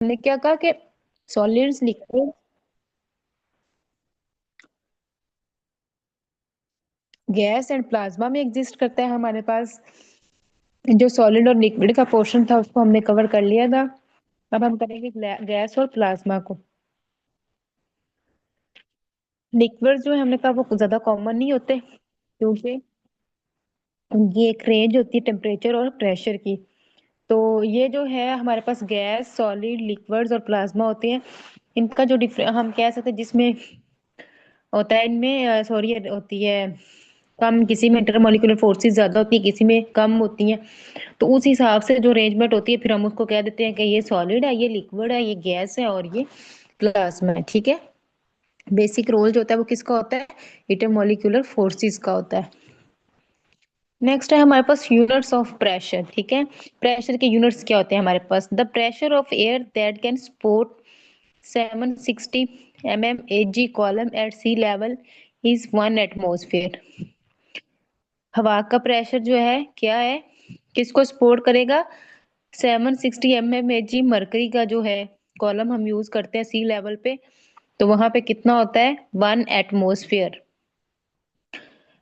हमने क्या कहा कि solids, liquid, gas and plasma में एग्जिस्ट करता है हमारे पास। जो सॉलिड और लिक्विड का पोर्शन था उसको हमने कवर कर लिया था। अब हम करेंगे गैस और प्लाज्मा को। लिक्विड जो है हमने कहा वो ज्यादा कॉमन नहीं होते, क्योंकि उनकी एक रेंज होती है टेम्परेचर और प्रेशर की। तो ये जो है हमारे पास गैस, सॉलिड, लिक्विड्स और प्लाज्मा होते हैं। इनका जो डिफरेंस हम कह सकते हैं, जिसमें होता है इनमें सॉरी होती है कम, किसी में इंटरमोलिकुलर फोर्सेस ज्यादा होती है, किसी में कम होती हैं। तो उस हिसाब से जो अरेंजमेंट होती है फिर हम उसको कह देते हैं कि ये सॉलिड है, ये लिक्विड है, ये गैस है और ये प्लाज्मा है। ठीक है। बेसिक रोल जो होता है वो किसका होता है? इंटरमोलिकुलर फोर्सेस का होता है। नेक्स्ट है हमारे पास यूनिट्स ऑफ प्रेशर। ठीक है। प्रेशर के यूनिट्स क्या होते हैं हमारे पास? The pressure of air that can support 760 mm Hg column at sea level is 1 atmosphere। हवा का प्रेशर जो है क्या है, किसको सपोर्ट करेगा? 760 mm मरकरी का जो है कॉलम हम यूज करते हैं सी लेवल पे, तो वहां पे कितना होता है? 1 एटमोस्फेयर।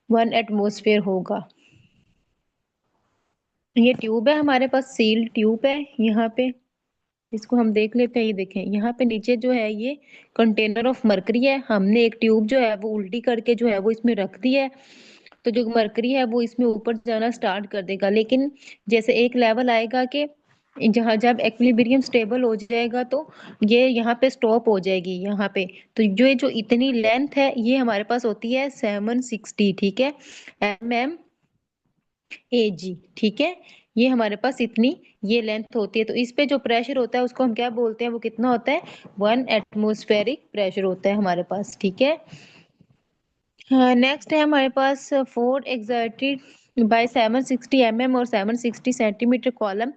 1 एटमोस्फेयर होगा। ये ट्यूब है हमारे पास, सील्ड ट्यूब है यहाँ पे। इसको हम देख लेते हैं। ये देखें यहाँ पे नीचे जो है ये कंटेनर ऑफ मरकरी है। हमने एक ट्यूब जो है वो उल्टी करके जो है वो इसमें रख दी है। तो जो मरकरी है वो इसमें ऊपर जाना स्टार्ट कर देगा, लेकिन जैसे एक लेवल आएगा कि जहाँ जब एक्विलिब्रियम स्टेबल हो जाएगा तो ये यहाँ पे स्टॉप हो जाएगी यहाँ पे। तो जो इतनी लेंथ है ये हमारे पास होती है 760। ठीक है। mm Ag। ठीक है। ये हमारे पास इतनी ये लेंथ होती है। तो इस पे जो प्रेशर होता है उसको हम क्या बोलते हैं? वो कितना होता है? 1 एटमोस्फेरिक प्रेशर होता है हमारे पास। ठीक है। नेक्स्ट है हमारे पास फोर एक्सर्टेड बाय 760 mm और 760 cm column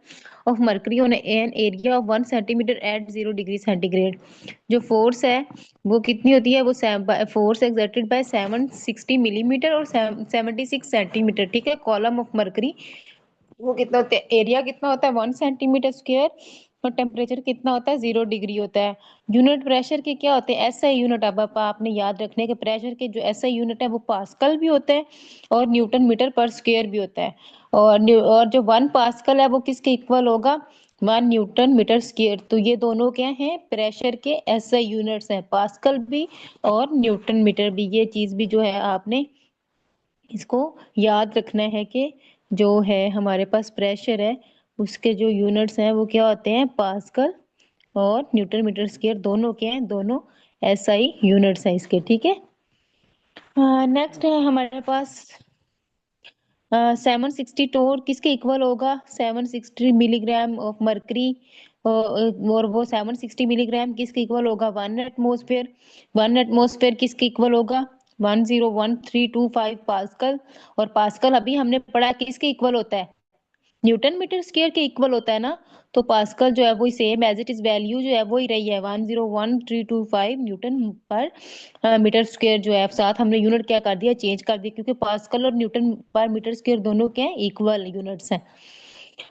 of mercury on an area of 1 cm at 0 degree centigrade. जो फोर्स है वो कितनी होती है? वो फोर्स एक्सर्टेड बाय 760 mm और 76 cm। ठीक है। कॉलम ऑफ मर्करी वो कितना होता है? एरिया कितना होता है? 1 cm² और टेम्परेचर कितना होता है? 0 डिग्री होता है। यूनिट प्रेशर के क्या होते हैं? SI unit. अब आपने याद रखने के प्रेशर के जो एसआई यूनिट है वो पास्कल भी होते हैं और न्यूटन मीटर पर स्क्वायर भी होता है। और जो 1 पास्कल है वो किसके इक्वल होगा? 1 न्यूटन मीटर स्क्वायर। तो ये दोनों क्या हैं? प्रेशर के एसआई यूनिट्स हैं, पास्कल भी और न्यूटन मीटर भी। ये चीज भी जो है आपने इसको याद रखना है कि जो है हमारे पास प्रेशर है उसके जो यूनिट्स हैं वो क्या होते हैं? पास्कल और न्यूटन मीटर स्क्वायर। दोनों क्या हैं? दोनों एसआई यूनिट्स हैं इसके। ठीक है। नेक्स्ट है हमारे पास 762 किसके इक्वल होगा? 760 मिलीग्राम ऑफ मर्करी। और वो 760 मिलीग्राम किसके इक्वल होगा? 1 एटमोस्फेयर। 1 एटमोस्फेयर किसके इक्वल होगा? 101,325 पास्कल। और पास्कल अभी हमने पढ़ा किसके इक्वल होता है? न्यूटन मीटर स्क्वायर के इक्वल होता है ना। तो पास्कल जो है वो same as it is value जो है वो ही रही है, 101,325 न्यूटन पर मीटर स्क्वायर जो है। साथ हमने यूनिट क्या कर दिया? चेंज कर दिया, क्योंकि पास्कल और न्यूटन पर मीटर स्क्वायर दोनों क्या है? इक्वल यूनिट्स हैं।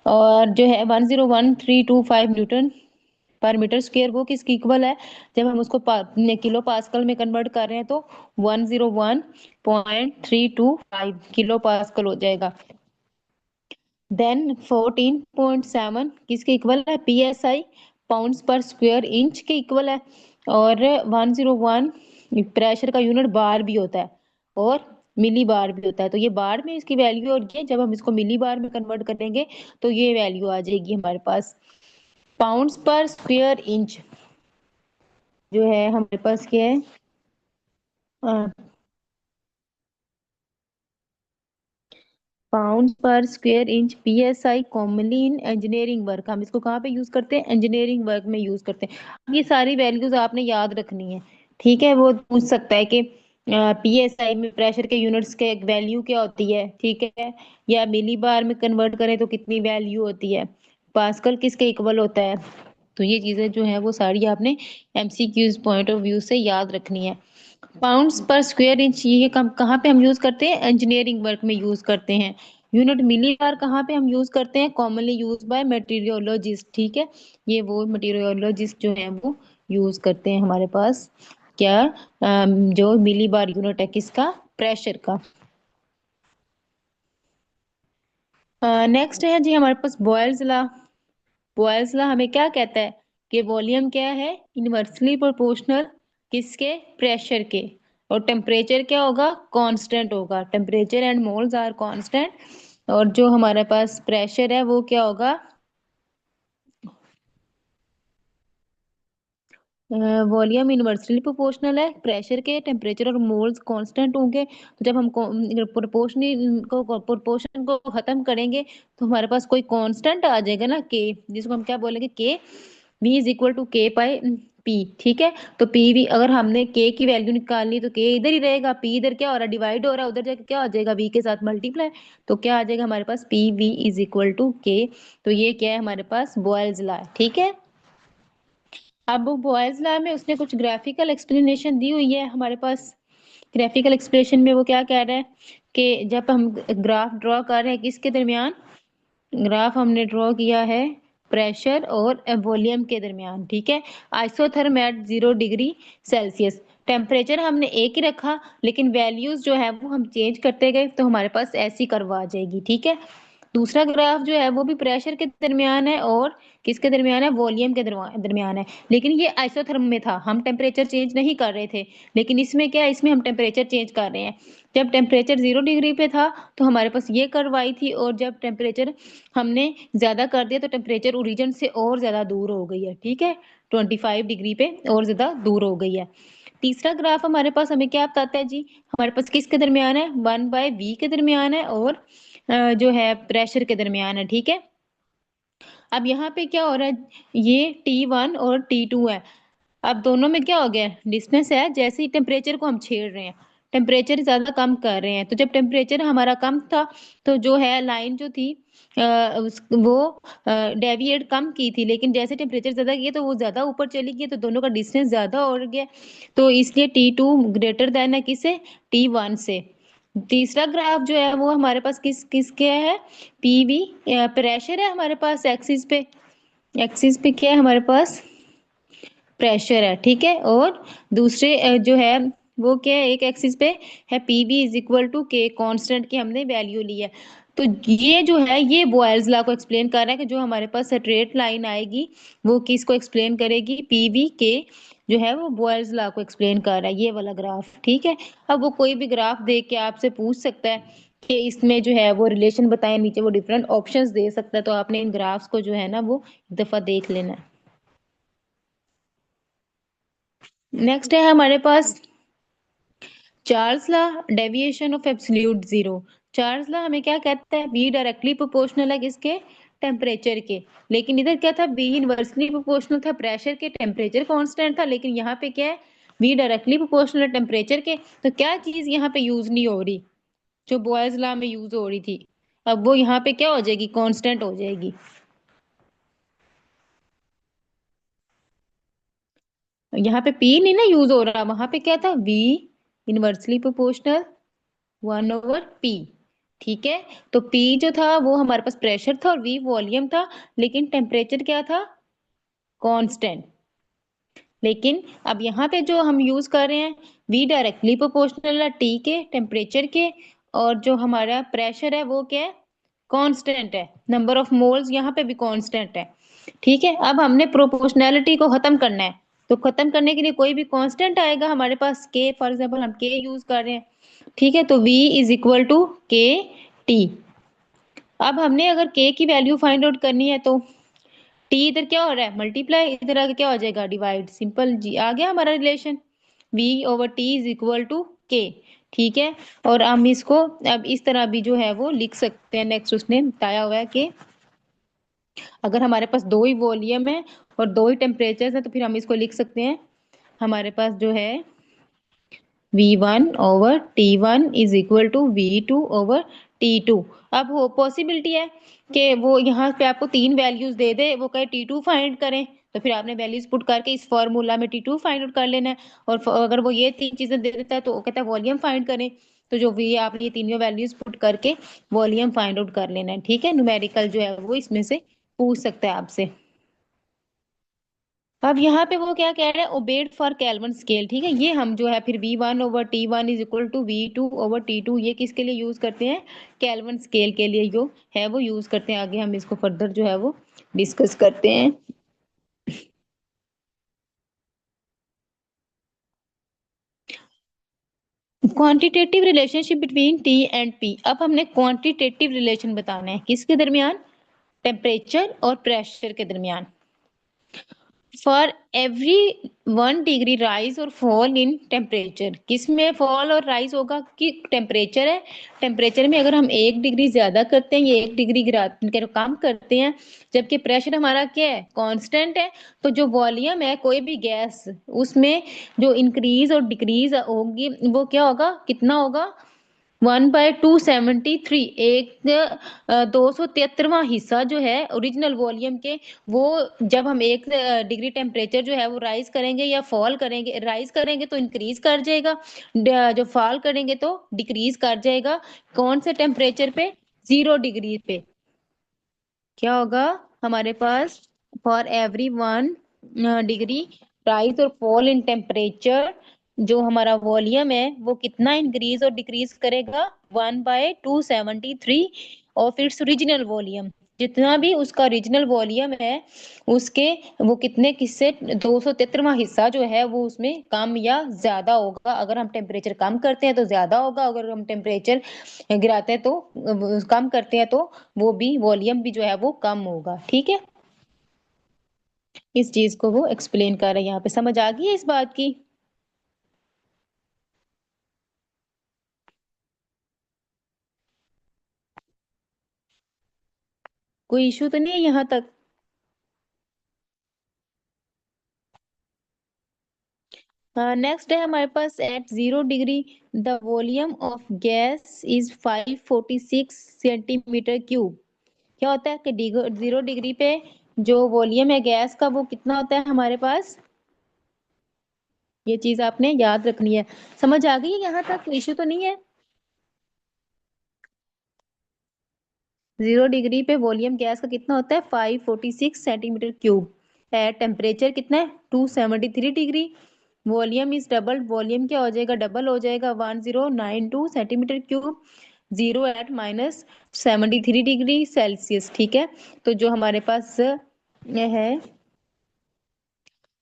और जो है 101,325 न्यूटन पर मीटर स्क्वायर वो किसकी इक्वल है? जब हम उसको किलो पास्कल में कन्वर्ट कर रहे हैं तो 101.325 किलो पास्कल हो जाएगा। देन 14.7 किसके इक्वल है? पीएसआई, पाउंड्स पर स्क्वायर इंच के इक्वल है। और 101 प्रेशर का यूनिट बार भी होता है और मिली बार भी होता है। तो ये बार में इसकी वैल्यू, और ये जब हम इसको मिली बार में कन्वर्ट करेंगे तो ये वैल्यू आ जाएगी हमारे पास। पाउंड्स पर स्क्वायर इंच जो है हमारे पास क्या है? पाउंड पर square inch PSI commonly in engineering work. हम इसको कहाँ पे यूज करते हैं? इंजीनियरिंग वर्क में यूज करते हैं। अब ये सारी वैल्यूज आपने याद रखनी है। ठीक है। वो पूछ सकता है कि पीएसआई में प्रेशर के यूनिट्स के वैल्यू क्या होती है? ठीक है। या मिली बार में कन्वर्ट करें तो कितनी वैल्यू होती है? पास्कल किसके इक्वल होता है? तो ये चीजें जो है वो सारी आपने एमसीक्यूज पॉइंट ऑफ व्यू से याद रखनी है। पाउंड्स पर स्क्वायर इंच ये कहाँ पे हम यूज करते हैं? इंजीनियरिंग वर्क में यूज करते हैं। यूनिट मिली बार कहाँ पे हम यूज करते हैं? कॉमनली यूज बाय मेटीरियोलॉजिस्ट, ठीक है। ये वो मेटीरियोलॉजिस्ट जो है वो यूज करते हैं हमारे पास क्या, जो मिली बार यूनिट है किसका? प्रेशर का। नेक्स्ट है जी हमारे पास बॉयल्स लॉ। बॉयल्स लॉ हमें क्या कहता है कि वॉल्यूम क्या है? इनवर्सली प्रोपोर्शनल किसके? प्रेशर के। और टेम्परेचर क्या होगा? कांस्टेंट होगा। Temperature and moles are constant. और जो हमारे पास प्रेशर है वो क्या होगा? वॉल्यूम इनवर्सली प्रोपोर्शनल है प्रेशर के, टेम्परेचर और मोल्स कांस्टेंट होंगे। तो जब हम प्रोपोर्शन को खत्म करेंगे तो हमारे पास कोई कांस्टेंट आ जाएगा ना, के, जिसको हम क्या बोलेंगे? के V इज इक्वल टू के पाई पी, ठीक है। तो पी भी अगर हमने के की वैल्यू निकालनी तो के इधर ही रहेगा, पी इधर क्या हो रहा है? डिवाइड हो रहा है, उधर जाके क्या हो जाएगा? वी के साथ मल्टीप्लाई। तो क्या आ जाएगा हमारे पास? P V is equal to K. तो ये क्या है हमारे पास? बॉयल्स लॉ, ठीक है। अब वो बॉयज लॉ में उसने कुछ ग्राफिकल एक्सप्लेनेशन दी हुई है हमारे पास। ग्राफिकल एक्सप्लेनेशन में वो क्या कह रहा है कि जब हम ग्राफ ड्रॉ कर रहे हैं किसके दरमियान? ग्राफ हमने ड्रॉ किया है प्रेशर और वॉल्यूम के दरमियान, ठीक है। Isotherm at 0 degree Celsius. Temperature हमने एक ही रखा लेकिन वैल्यूज जो है वो हम चेंज करते गए तो हमारे पास ऐसी कर्व आ जाएगी, ठीक है। दूसरा ग्राफ जो है वो भी प्रेशर के दरमियान है और किसके दरमियान है? वॉल्यूम के दरमियान है। लेकिन ये आइसोथर्म में था, हम टेम्परेचर चेंज नहीं कर रहे थे। लेकिन इसमें क्या है? इसमें हम टेम्परेचर चेंज कर रहे हैं। जब टेम्परेचर 0 डिग्री पे था तो हमारे पास ये कर्व आई थी, और जब टेम्परेचर हमने ज्यादा कर दिया तो टेम्परेचर ओरिजिन से और ज्यादा दूर हो गई है, ठीक है। 25 डिग्री पे और ज्यादा दूर हो गई है। तीसरा ग्राफ हमारे पास हमें क्या बताता है जी? हमारे पास किसके दरमियान है? 1/v के दरमियान है और जो है प्रेशर के दरमियान है, ठीक है। अब यहाँ पे क्या हो रहा है? ये T1 और T2 है। अब दोनों में क्या हो गया? डिस्टेंस है। जैसे ही टेम्परेचर को हम छेड़ रहे हैं, टेम्परेचर ज्यादा कम कर रहे हैं, तो जब टेम्परेचर हमारा कम था तो जो है लाइन जो थी वो डेविएट कम की थी, लेकिन जैसे टेम्परेचर ज्यादा किया तो वो ज्यादा ऊपर चली गई, तो दोनों का डिस्टेंस ज्यादा हो गया। तो इसलिए T2 ग्रेटर देन है किसे? T1 से। तीसरा ग्राफ जो है वो हमारे पास किसके है? पीवी प्रेशर है हमारे पास एक्सिस पे। एक्सिस पे क्या है हमारे पास? प्रेशर है, ठीक है। और दूसरे जो है वो क्या है? एक एक्सिस पे है पीवी इज इक्वल टू के, कांस्टेंट की हमने वैल्यू ली है। तो ये जो है ये बॉयल्स लॉ को एक्सप्लेन कर रहा है कि जो हमारे पास स्ट्रेट लाइन आएगी वो किसको एक्सप्लेन करेगी? पीवी के जो है वो बॉयल्स लॉ को एक्सप्लेन कर रहा है, ये वाला ग्राफ, ठीक है। अब वो कोई भी ग्राफ देख के आपसे पूछ सकता है कि इसमें जो है वो रिलेशन बताएं, नीचे वो डिफरेंट ऑप्शंस दे सकता है, तो आपने इन ग्राफ्स को जो है ना वो एक दफा देख लेना है। नेक्स्ट है हमारे पास Charles law, deviation of absolute zero. Charles law हमें क्या कहता है? बी डायरेक्टली प्रोपोर्शनल है किसके? टेम्परेचर के। लेकिन इधर क्या था? बी इनवर्सली प्रोपोर्शनल था प्रेशर के, टेम्परेचर कांस्टेंट था। लेकिन यहाँ पे क्या है? बी डायरेक्टली प्रोपोर्शनल है टेम्परेचर के। तो क्या चीज यहाँ पे यूज नहीं हो रही जो बॉयज लॉ में यूज हो रही थी? अब वो यहाँ पे क्या हो जाएगी? कांस्टेंट हो जाएगी। यहाँ पे पी नहीं ना यूज हो रहा, वहां पे क्या था? वी इनवर्सली प्रोपोर्शनल 1/p, ठीक है। तो P जो था वो हमारे पास प्रेशर था और V वॉल्यूम था, लेकिन टेम्परेचर क्या था? कांस्टेंट। लेकिन अब यहाँ पे जो हम यूज कर रहे हैं V डायरेक्टली प्रोपोर्शनल है T के, टेम्परेचर के। और जो हमारा प्रेशर है वो क्या है? कांस्टेंट है। नंबर ऑफ मोल्स यहाँ पे भी कांस्टेंट है, ठीक है। अब हमने प्रोपोर्शनैलिटी को खत्म करना है, तो खत्म करने के लिए कोई भी कांस्टेंट आएगा हमारे पास, के फॉर एग्जांपल हम के यूज कर रहे हैं, ठीक है। तो V इज इक्वल टू के टी। अब हमने अगर के की वैल्यू फाइंड आउट करनी है तो टी इधर क्या हो रहा है? मल्टीप्लाई, इधर आगे क्या हो जाएगा? डिवाइड। सिंपल जी, आ गया हमारा relation. V over T is equal to K, ठीक है। और हम इसको अब इस तरह भी जो है वो लिख सकते हैं। नेक्स्ट उसने बताया हुआ है कि अगर हमारे पास दो ही वॉल्यूम है और दो ही टेम्परेचर है तो फिर हम इसको लिख सकते हैं। हमारे पास जो है V1 over T1 is equal to V2 over T2। अब वो पॉसिबिलिटी है कि वो यहाँ पे आपको तीन वैल्यूज दे दे, वो कहे T2 फाइंड करें, तो फिर आपने वैल्यूज पुट करके इस फॉर्मूला में T2 फाइंड आउट कर लेना है। और अगर वो ये तीन चीजें दे देता है तो वो कहता है वॉल्यूम फाइंड करें, तो जो भी आप ये तीनों वैल्यूज पुट करके वॉल्यूम फाइंड आउट कर लेना है, ठीक है। न्यूमेरिकल जो है वो इसमें से पूछ सकता है आपसे। अब यहाँ पे वो क्या कह रहे हैं, ओबेड फॉर केल्विन स्केल, ठीक है। ये हम जो है फिर V1/T1 is equal to V2/T2 ये किसके लिए यूज करते हैं, केल्विन स्केल के लिए जो है वो यूज करते हैं। आगे हम इसको फर्दर जो है वो डिस्कस करते हैं। Quantitative relationship between T and P. अब हमने क्वांटिटेटिव रिलेशन बताना है किसके दरमियान, टेम्परेचर और प्रेशर के दरमियान। फॉर एवरी 1 डिग्री राइज और फॉल इन टेम्परेचर, किस में फॉल और राइज होगा, कि टेम्परेचर है। टेम्परेचर में अगर हम 1 डिग्री ज्यादा करते हैं या 1 डिग्री कम करते हैं, जबकि प्रेशर हमारा क्या है, कांस्टेंट है। तो जो वॉल्यूम है कोई भी गैस, उसमें जो इंक्रीज और डिक्रीज होगी वो क्या होगा, कितना होगा, 1/273। एक 273वां हिस्सा जो है ओरिजिनल वॉल्यूम के, वो जब हम 1 डिग्री टेम्परेचर जो है वो राइज करेंगे या फॉल करेंगे, राइज करेंगे तो इंक्रीज कर जाएगा, जो फॉल करेंगे तो डिक्रीज कर जाएगा। कौन से टेम्परेचर पे, 0 डिग्री पे। क्या होगा हमारे पास, फॉर एवरी 1 डिग्री राइज और फॉल इन टेम्परेचर, जो हमारा वॉल्यूम है वो कितना इंक्रीज और डिक्रीज करेगा, 1/273 ऑफ इट्स ओरिजिनल वॉल्यूम। जितना भी उसका ओरिजिनल वॉल्यूम है उसके, वो कितने किससे, 273वां हिस्सा जो है वो उसमें कम या ज्यादा होगा। अगर हम टेम्परेचर कम करते हैं तो ज्यादा होगा, अगर हम टेम्परेचर गिराते हैं तो कम करते हैं तो वो भी वॉल्यूम भी जो है वो कम होगा, ठीक है। इस चीज को वो एक्सप्लेन कर रहे हैं यहाँ पे, समझ आ गई है इस बात की। कोई इशू तो नहीं है यहाँ तक। नेक्स्ट है हमारे पास, at 0 degree the volume of gas is 546 centimetre cube. क्या होता है कि 0 डिग्री पे जो वॉल्यूम है गैस का वो कितना होता है हमारे पास, ये चीज आपने याद रखनी है। समझ आ गई है यहाँ तक, इशू तो नहीं है। 0 डिग्री पे वॉल्यूम गैस का कितना होता है, 546 सेंटीमीटर क्यूब। टेम्परेचर कितना है, 273 degree. Volume is double, volume क्या हो जाएगा, डबल हो जाएगा, 1092 centimetre cube. Zero at -73 degree Celsius, ठीक है। तो जो हमारे पास ये है,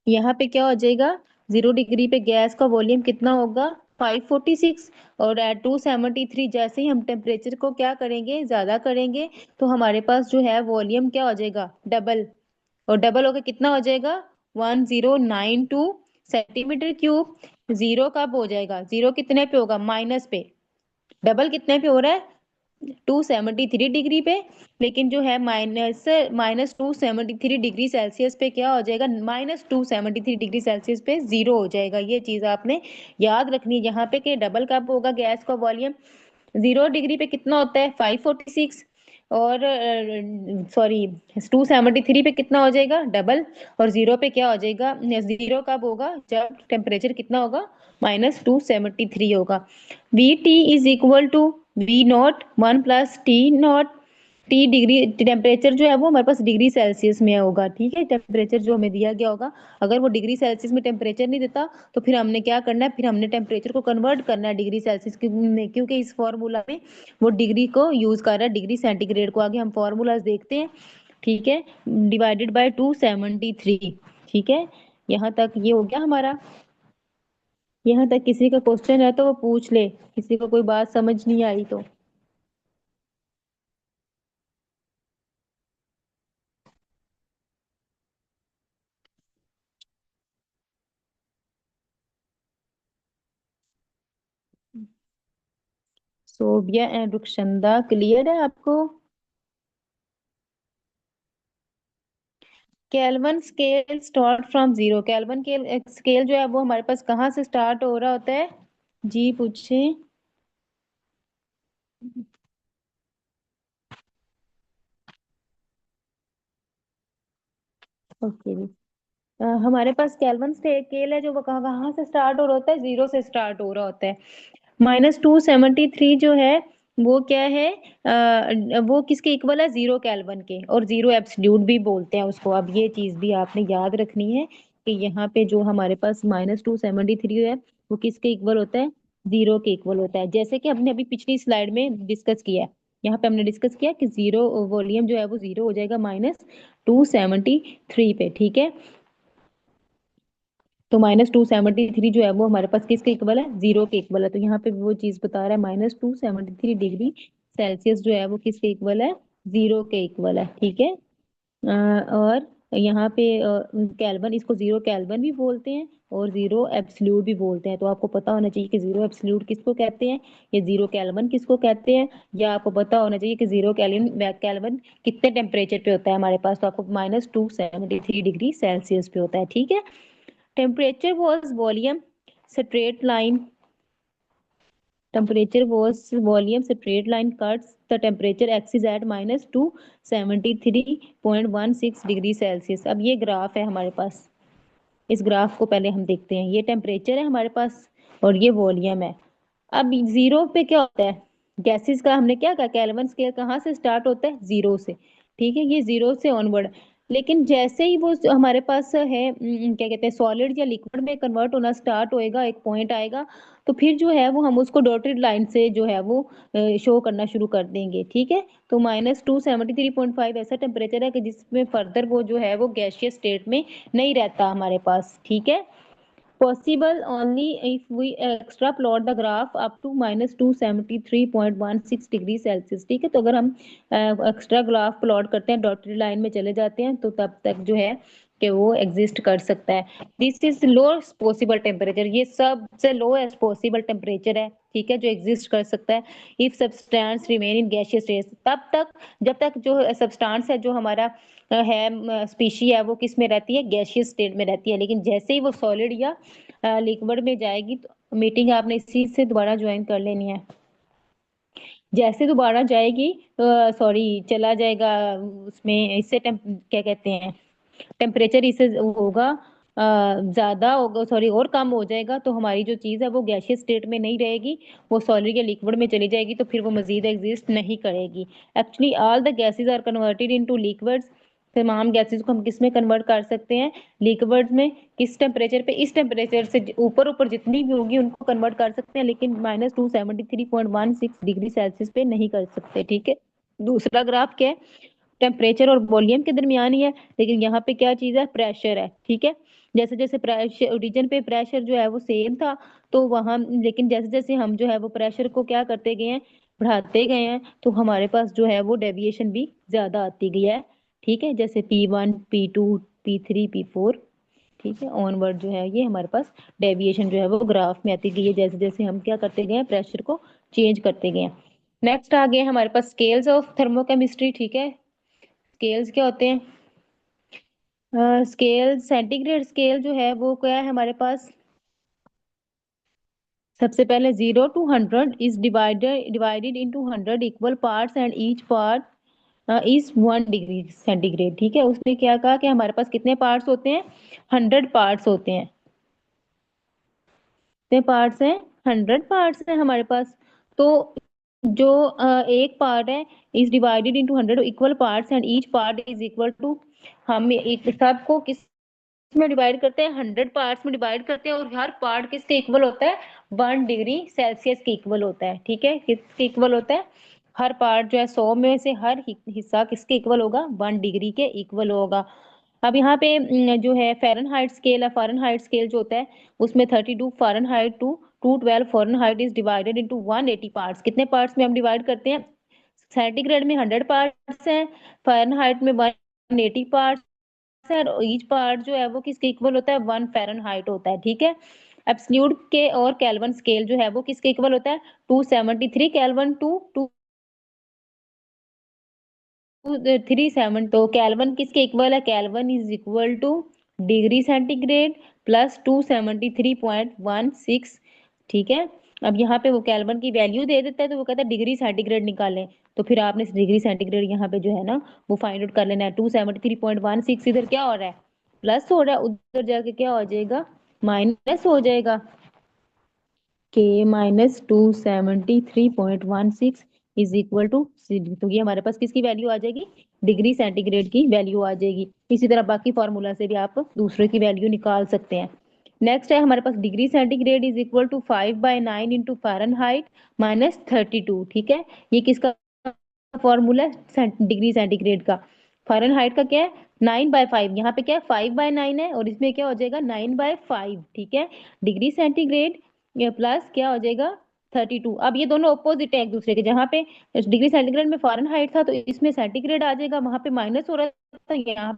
यहाँ पे क्या हो जाएगा, 0 डिग्री पे गैस का वॉल्यूम कितना होगा, 546। और एट 273 जैसे ही हम टेम्परेचर को क्या करेंगे, ज्यादा करेंगे, तो हमारे पास जो है वॉल्यूम क्या हो जाएगा, डबल। और डबल होकर कितना हो जाएगा, 1092 सेंटीमीटर क्यूब। जीरो कब हो जाएगा, जीरो कितने पे होगा, माइनस पे। डबल कितने पे हो रहा है, 273 डिग्री पे। लेकिन जो है -273 डिग्री सेल्सियस पे क्या हो जाएगा, -273 डिग्री सेल्सियस पे जीरो हो जाएगा। ये चीज आपने याद रखनी है यहाँ पे, कि डबल कब होगा गैस का वॉल्यूम, 0 डिग्री पे कितना होता है, 546। और सॉरी, 273 पे कितना हो जाएगा, डबल। और जीरो पे क्या हो जाएगा, जीरो कब होगा, जब टेम्परेचर कितना होगा, -273 होगा। V T is equal to V0 1 + T0। T degree temperature जो है वो हमारे पास डिग्री सेल्सियस में होगा, ठीक है। टेम्परेचर जो हमें दिया गया होगा, अगर वो डिग्री सेल्सियस में टेम्परेचर नहीं देता तो फिर हमने क्या करना है, फिर हमने टेम्परेचर को कन्वर्ट करना है डिग्री सेल्सियस में, क्योंकि इस फॉर्मूला में वो डिग्री को यूज कर रहा है, डिग्री सेंटीग्रेड को। आगे हम फॉर्मूलाज देखते हैं, ठीक है। डिवाइडेड बाय 273, ठीक है। यहाँ तक ये हो गया हमारा। यहाँ तक किसी का क्वेश्चन है तो वो पूछ ले, किसी को कोई बात समझ नहीं आई तो। सोबिया एंड रुखशंदा क्लियर है आपको। Kelvin scale start from zero, kelvin के स्केल जो है वो हमारे पास कहाँ से स्टार्ट हो रहा होता है, जी पूछे। ओके जी। हमारे पास केल्विन स्केल है जो वो कहाँ कहाँ से स्टार्ट हो रहा होता है, जीरो से स्टार्ट हो रहा होता है। -273 जो है वो क्या है, वो किसके इक्वल है, 0 केल्विन के, और 0 एब्सोल्यूट भी बोलते हैं उसको। अब ये चीज भी आपने याद रखनी है कि यहाँ पे जो हमारे पास -273 है वो किसके इक्वल होता है, 0 के इक्वल होता है। जैसे कि हमने अभी पिछली स्लाइड में डिस्कस किया है, यहाँ पे हमने डिस्कस किया कि जीरो वॉल्यूम जो है वो 0 हो जाएगा -273 पे, ठीक है। तो -273 जो है वो हमारे पास किसके इक्वल है, 0 के इक्वल है। तो यहाँ पे वो चीज बता रहा है -273 डिग्री सेल्सियस जो है वो किसके इक्वल है, 0 के इक्वल है, ठीक है। और यहाँ पे केल्विन, इसको 0 केल्विन भी बोलते हैं और 0 एब्सोल्यूट भी बोलते हैं। तो आपको पता होना चाहिए कि 0 एब्सोल्यूट किसको कहते हैं या 0 केल्विन किसको कहते हैं, या आपको पता होना चाहिए कि 0 केल्विन केल्विन कितने टेम्परेचर पे होता है हमारे पास। तो आपको -273 डिग्री सेल्सियस पे होता है, ठीक है। Temperature was volume straight line. Temperature was volume straight line cuts the temperature axis at -273.16 degree Celsius. अब ये ग्राफ है हमारे पास, इस ग्राफ को पहले हम देखते हैं। ये टेम्परेचर है हमारे पास और ये वॉल्यूम है। अब जीरो पे क्या होता है, गैसेस का हमने क्या कहा, केल्विन स्केल कहाँ से स्टार्ट होता है, 0 से, ठीक है, ये 0 से ऑनवर्ड। लेकिन जैसे ही वो हमारे पास है क्या कहते हैं, सॉलिड या लिक्विड में कन्वर्ट होना स्टार्ट होएगा, एक पॉइंट आएगा, तो फिर जो है वो हम उसको डॉटेड लाइन से जो है वो शो करना शुरू कर देंगे, ठीक है। तो -273.5 ऐसा टेम्परेचर है कि जिसमें फर्दर वो जो है वो गैसियस स्टेट में नहीं रहता हमारे पास, ठीक है। Possible only if we extra plot the graph up to -273.16 degree Celsius, ठीक है। तो अगर हम एक्स्ट्रा ग्राफ प्लॉट करते हैं, डॉटेड लाइन में चले जाते हैं, तो तब तक जो है कि वो एग्जिस्ट कर सकता है। This is lowest possible temperature, ये सबसे लोएस्ट पॉसिबल टेम्परेचर है, ठीक है, जो एग्जिस्ट कर सकता है। If substance remain in gaseous state, तब तक जब तक जो सब्सटेंस है, जो हमारा है स्पीशी है, वो किस में रहती है, गैसियस स्टेट में रहती है। लेकिन जैसे ही वो सॉलिड या लिक्विड में जाएगी, तो मीटिंग आपने इसी से दोबारा ज्वाइन कर लेनी है। जैसे दोबारा जाएगी, सॉरी चला जाएगा उसमें, इससे क्या कहते हैं, टेम्परेचर इससे होगा ज्यादा होगा, सॉरी और कम हो जाएगा, तो हमारी जो चीज है वो गैसियस स्टेट में नहीं रहेगी, वो सॉलिड या लिक्विड में चली जाएगी, तो फिर वो मजीद एग्जिस्ट नहीं करेगी। Actually all the gases are converted into liquids. तमाम गैसेस को हम किस में कन्वर्ट कर सकते हैं, लिक्विड्स में। किस टेम्परेचर पे, इस टेम्परेचर से ऊपर ऊपर जितनी भी होगी उनको कन्वर्ट कर सकते हैं, लेकिन -273.16 डिग्री सेल्सियस पे नहीं कर सकते, ठीक है। दूसरा ग्राफ क्या है, टेम्परेचर और वॉल्यूम के दरमियान ही है, लेकिन यहाँ पे क्या चीज है, प्रेशर है, ठीक है। जैसे जैसे प्रेशर ओरिजिन पे प्रेशर जो है वो सेम था, तो वहां लेकिन जैसे जैसे हम जो है वो प्रेशर को क्या करते गए हैं, बढ़ाते गए हैं, तो हमारे पास जो है वो डेविएशन भी ज्यादा आती गई है, ठीक है। जैसे P1 P2 P3 P4, ठीक है, ऑनवर्ड जो है ये हमारे पास डेविएशन जो है वो ग्राफ में आती गई है, जैसे जैसे हम क्या करते गए हैं, प्रेशर को चेंज करते गए हैं। नेक्स्ट आ गए हमारे पास स्केल्स ऑफ थर्मोकेमिस्ट्री, ठीक है। स्केल्स क्या होते हैं, स्केल सेंटीग्रेड स्केल जो है वो क्या है हमारे पास, सबसे पहले 0 to 100 is divided into 100 equal parts and each part is 1 degree centigrade, ठीक है। उसने क्या कहा कि हमारे पास कितने पार्ट्स होते हैं, 100 पार्ट्स होते हैं। कितने पार्ट्स हैं, 100 पार्ट्स हैं हमारे पास। तो जो एक पार्ट है is divided into 100 equal parts and each part is equal to, हम एक सबको किस में डिवाइड करते हैं, 100 पार्ट्स में डिवाइड करते हैं, और हर पार्ट किसके इक्वल होता है, 1 डिग्री सेल्सियस के इक्वल होता है, ठीक है। किसके इक्वल होता है, हर पार्ट जो है 100 में से हर हिस्सा किसके इक्वल होगा, 1 डिग्री के इक्वल होगा। अब यहाँ पे जो है फ़ारेनहाइट स्केल है, फ़ारेनहाइट स्केल जो होता है उसमें 32 Fahrenheit to 212 Fahrenheit is divided into 180 parts. कितने पार्ट्स में हम डिवाइड करते हैं, सेंटीग्रेड में 100 पार्ट्स हैं, फ़ारेनहाइट में 180 पार्ट्स है, और ईच पार्ट जो है वो किसके इक्वल होता है, 1 फ़ारेनहाइट होता है, ठीक है। एब्सोल्यूट के और केल्विन स्केल जो है वो किसके इक्वल होता है, 273 केल्विन टू 237। तो केल्विन किसके इक्वल है, kelvin is equal two degree centigrade plus 273.16, ठीक है। अब यहाँ पे वो केल्विन की वैल्यू दे देता है, तो वो कहता है डिग्री सेंटीग्रेड निकालें, तो फिर आपने डिग्री सेंटीग्रेड यहाँ पे जो है ना वो फाइंड आउट कर लेना है। 273.16 इधर क्या हो रहा है, प्लस हो रहा है, उधर जाके क्या हो जाएगा, माइनस हो जाएगा, K minus 273.16 is equal to CD। तो ये हमारे पास किसकी वैल्यू आ जाएगी, डिग्री सेंटीग्रेड की वैल्यू आ जाएगी। इसी तरह बाकी फॉर्मूला से भी आप दूसरे की वैल्यू निकाल सकते हैं। नेक्स्ट है हमारे पास degree centigrade is equal to 5/9 into Fahrenheit minus 32। ठीक है, ये किसका फॉर्मूला है, डिग्री सेंटीग्रेड का। फ़ारेनहाइट का क्या है, 9/5, यहाँ पे क्या है 5/9 है, और इसमें क्या हो जाएगा 9/5। ठीक है, डिग्री सेंटीग्रेड ये प्लस क्या हो जाएगा 32। अब ये दोनों ऑपोजिट है एक दूसरे के, जहाँ पे डिग्री सेंटीग्रेड में फ़ारेनहाइट था तो इसमें सेंटीग्रेड आ जाएगा, वहां पे माइनस हो रहा था, यहाँ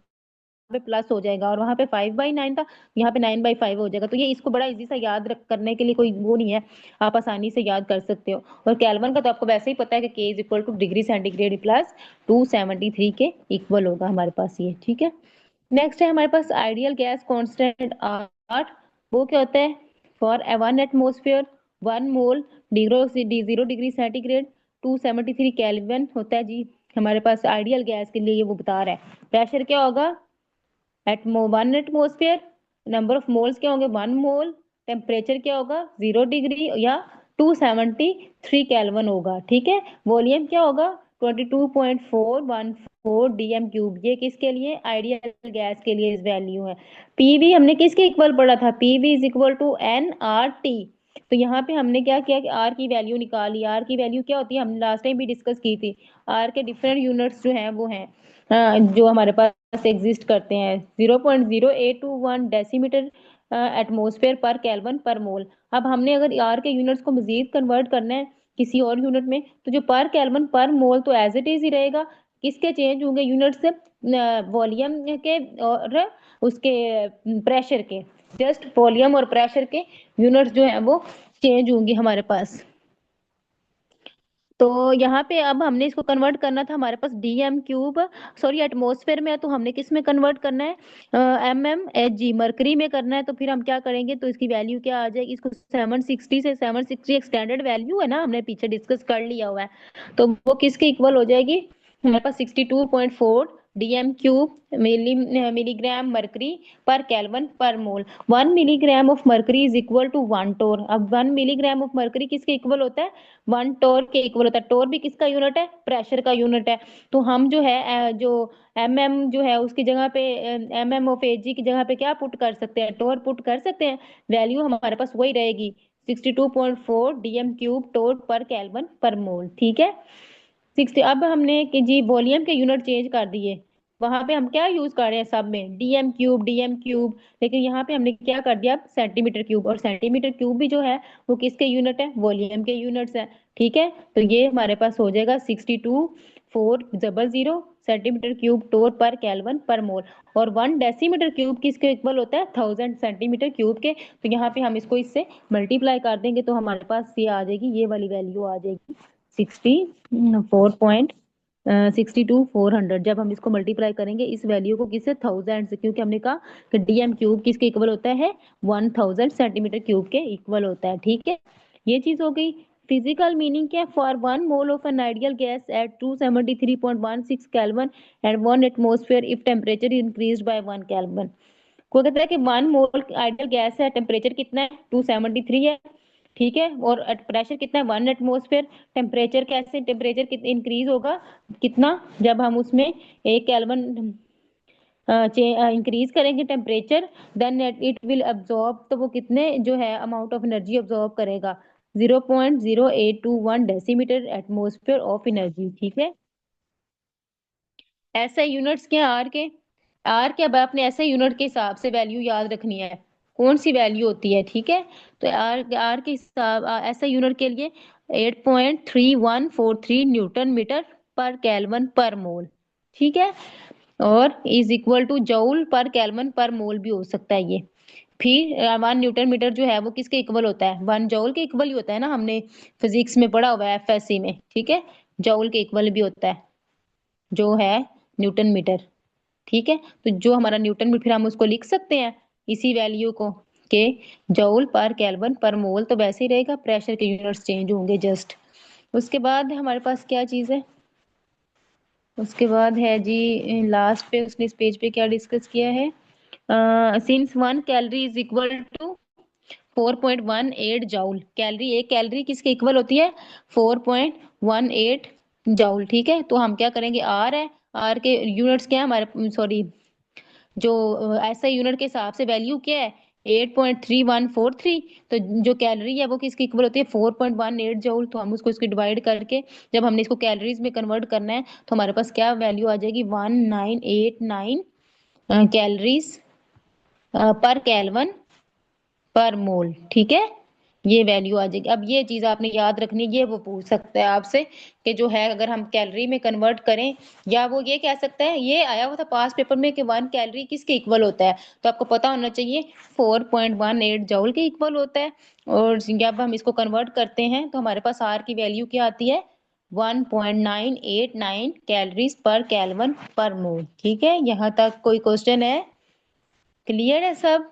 पे प्लस हो जाएगा, और वहां पे 5/9 था, यहाँ पे 9/5 हो जाएगा। तो ये इसको बड़ा इजी सा याद रख करने के लिए कोई वो नहीं है, आप आसानी से याद कर सकते हो। और केल्विन का तो आपको वैसे ही पता है कि के is equal two degree centigrade plus 273 के इक्वल होगा हमारे पास ये। ठीक है, नेक्स्ट है हमारे पास आइडियल गैस कांस्टेंट आर। वो क्या होता है, for 1 atmosphere 1 mole zero degree centigrade 273 kelvin होता है जी। हमारे पास आइडियल गैस के लिए ये वो बता रहा है। प्रेशर क्या होगा, एटमो 1 एटमोस्फेयर, नंबर ऑफ मोल्स क्या होंगे 1 मोल, टेम्परेचर क्या होगा 0 डिग्री या 273 केल्विन होगा। ठीक है, वॉल्यूम क्या होगा 22.414 DM³ ये किसके लिए, आइडियल गैस के लिए इस वैल्यू है। पीवी हमने किसके इक्वल पढ़ा था, PV is equal to NRT। तो यहाँ पे हमने क्या किया कि आर की वैल्यू निकाली। आर की वैल्यू क्या होती है, हमने लास्ट टाइम भी डिस्कस की थी। आर के डिफरेंट यूनिट्स जो हैं वो हैं जो हमारे पास एग्जिस्ट करते हैं, 0.0821 डेसीमीटर एटमोस्फेयर पर केल्विन पर मोल। अब हमने अगर आर के यूनिट्स को मजीद कन्वर्ट करना है किसी और यूनिट में, तो जो पर केल्विन पर मोल तो एज इट इज ही रहेगा। किसके चेंज होंगे यूनिट्स, वॉल्यूम के और उसके प्रेशर के, जस्ट वॉल्यूम और प्रेशर के यूनिट्स जो है वो चेंज होंगे हमारे पास। तो यहाँ पे अब हमने इसको कन्वर्ट करना था, हमारे पास DM³ सॉरी एटमॉस्फेयर में है, तो हमने किस में कन्वर्ट करना है, mmHg मरकरी में करना है। तो फिर हम क्या करेंगे, तो इसकी वैल्यू क्या आ जाएगी, इसको 760 से 760 एक स्टैंडर्ड वैल्यू है ना, हमने पीछे डिस्कस कर लिया हुआ है, तो वो किसके इक्वल हो जाएगी, हमारे पास 62.4 DM³ मिलीग्राम मरकरी पर केल्विन पर mole. 1 milligram of mercury is equal to 1 torr. अब 1 मिलीग्राम ऑफ मरकरी किसके इक्वल होता है, 1 टोर के इक्वल होता है। टोर भी किसका यूनिट है, प्रेशर का यूनिट है। तो हम जो है जो जो है उसकी जगह पे ऑफ Ag की जगह पे क्या पुट कर सकते हैं, टोर पुट कर सकते हैं। वैल्यू हमारे पास वही रहेगी 62.4 DM³ टोर पर केल्विन पर मोल। ठीक है, 60। अब हमने कि जी वॉल्यूम के यूनिट चेंज कर दिए, वहां पे हम क्या यूज कर रहे हैं सब में DM³, लेकिन यहाँ पे हमने क्या कर दिया सेंटीमीटर क्यूब, और सेंटीमीटर क्यूब भी जो है वो किसके यूनिट है, वॉल्यूम के यूनिट्स है। ठीक है, तो ये हमारे पास हो जाएगा 62,400 सेंटीमीटर क्यूब टोर पर केल्विन पर मोल। और 1 डेसीमीटर क्यूब किसके इक्वल होता है, 1000 सेंटीमीटर क्यूब के। तो यहाँ पे हम इसको इससे मल्टीप्लाई कर देंगे तो हमारे पास ये आ जाएगी, ये वाली वैल्यू आ जाएगी 62,400। जब हम इसको मल्टीप्लाई करेंगे इस वैल्यू को किससे, 1000 से, क्योंकि हमने कहा कि DM³ किसके इक्वल होता है, 1000 सेंटीमीटर क्यूब के इक्वल होता है। ठीक है, ये चीज हो गई। फिजिकल मीनिंग क्या है, for 1 mole of an ideal gas at 273.16 kelvin and 1 atmosphere if temperature increase by 1 kelvin. को कहता है कि 1 मोल आइडियल गैस है, टेम्परेचर कितना है 273 है। ठीक है, और प्रेशर कितना है 1 एटमोस्फेयर। टेम्परेचर कैसे, टेम्परेचर इंक्रीज होगा कितना, जब हम उसमें 1 केल्विन इंक्रीज करेंगे temperature, then it will absorb, तो वो कितने जो है अमाउंट ऑफ एनर्जी अब्सॉर्ब करेगा, 0.0821 डेसीमीटर एटमोस्फेयर ऑफ एनर्जी। ठीक है, ऐसे यूनिट्स के आर के, आर के अब आपने ऐसे यूनिट के हिसाब से वैल्यू याद रखनी है, कौन सी वैल्यू होती है। ठीक है, तो आर आर के हिसाब ऐसे यूनिट के लिए 8.3143 न्यूटन मीटर पर केल्विन पर मोल। ठीक है, और इज इक्वल टू जूल पर केल्विन पर मोल भी हो सकता है ये। फिर 1 न्यूटन मीटर जो है वो किसके इक्वल होता है, 1 जूल के इक्वल ही होता है ना, हमने फिजिक्स में पढ़ा हुआ है FSC में। ठीक है, जूल के इक्वल भी होता है जो है न्यूटन मीटर। ठीक है, तो जो हमारा न्यूटन मीटर, फिर हम उसको लिख सकते हैं इसी वैल्यू को के जूल पर केल्विन पर मोल, तो वैसे ही रहेगा, प्रेशर के यूनिट्स चेंज होंगे जस्ट। उसके बाद हमारे पास क्या चीज है, उसके बाद है जी लास्ट पे उसने इस पेज पे क्या डिस्कस किया है, since 1 calorie is equal to 4.18 joule calorie. एक कैलोरी किसके इक्वल होती है? 4.18 जूल। ठीक है, तो हम क्या करेंगे, आर है, आर के यूनिट्स क्या है हमारे, सॉरी, जो ऐसा यूनिट के हिसाब से वैल्यू क्या है, 8.3143। तो जो कैलोरी है वो किसकी इक्वल होती है? 4.18 जूल। तो हम उसको इसकी डिवाइड करके जब हमने इसको कैलोरीज में कन्वर्ट करना है तो हमारे पास क्या वैल्यू आ जाएगी, 1989 कैलोरीज पर केल्विन पर मोल। ठीक है, ये वैल्यू आ जाएगी। अब ये चीज आपने याद रखनी है, ये वो पूछ सकता है आपसे कि जो है अगर हम कैलोरी में कन्वर्ट करें, या वो ये कह सकता है, ये आया हुआ था पास पेपर में कि 1 कैलोरी किसके इक्वल होता है, तो आपको पता होना चाहिए 4.18 जूल के इक्वल होता है। और जब हम इसको कन्वर्ट करते हैं तो हमारे पास आर की वैल्यू क्या आती है, 1.989 कैलोरीज पर केल्विन पर मोल। ठीक है, यहाँ तक कोई क्वेश्चन है? क्लियर है सब?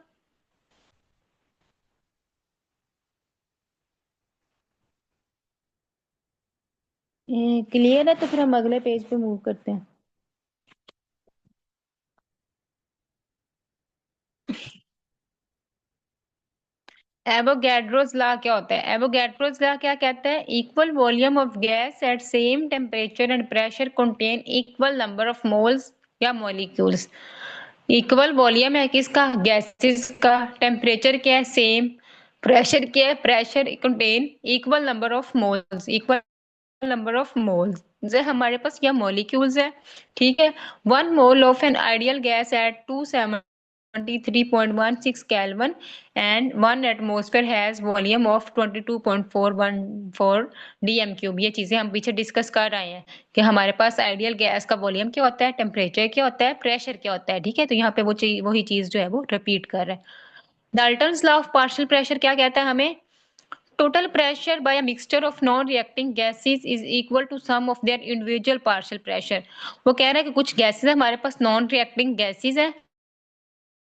क्लियर है, तो फिर हम अगले पेज पे मूव करते हैं। एवोगैड्रोस लॉ क्या होता है? एवोगैड्रोस लॉ क्या कहता है? Equal volume of gas at same temperature and pressure contain equal number of moles या मॉलिक्यूल्स। इक्वल वॉल्यूम है किसका? गैसेस का। टेम्परेचर क्या है? सेम। प्रेशर क्या है? Pressure contain equal number of moles, equal number of moles जो हमारे पास या मॉलिक्यूल्स है। ठीक है, 1 mole of an ideal gas at 273.16 kelvin and 1 atmosphere has volume of 22.414 DM cube. ये चीजें हम पीछे डिस्कस कर रहे हैं कि हमारे पास आइडियल गैस का वॉल्यूम क्या होता है, टेम्परेचर क्या होता है, प्रेशर क्या होता है। ठीक है, तो यहाँ पे वो चीज, वही चीज जो है वो रिपीट कर रहा है। Dalton's law of partial pressure क्या कहता है हमें? Total pressure by a mixture of non-reacting gases is equal to sum of their individual partial pressure। वो कह रहा है कि कुछ गैसेस हमारे पास नॉन रिएक्टिंग गैसेस हैं,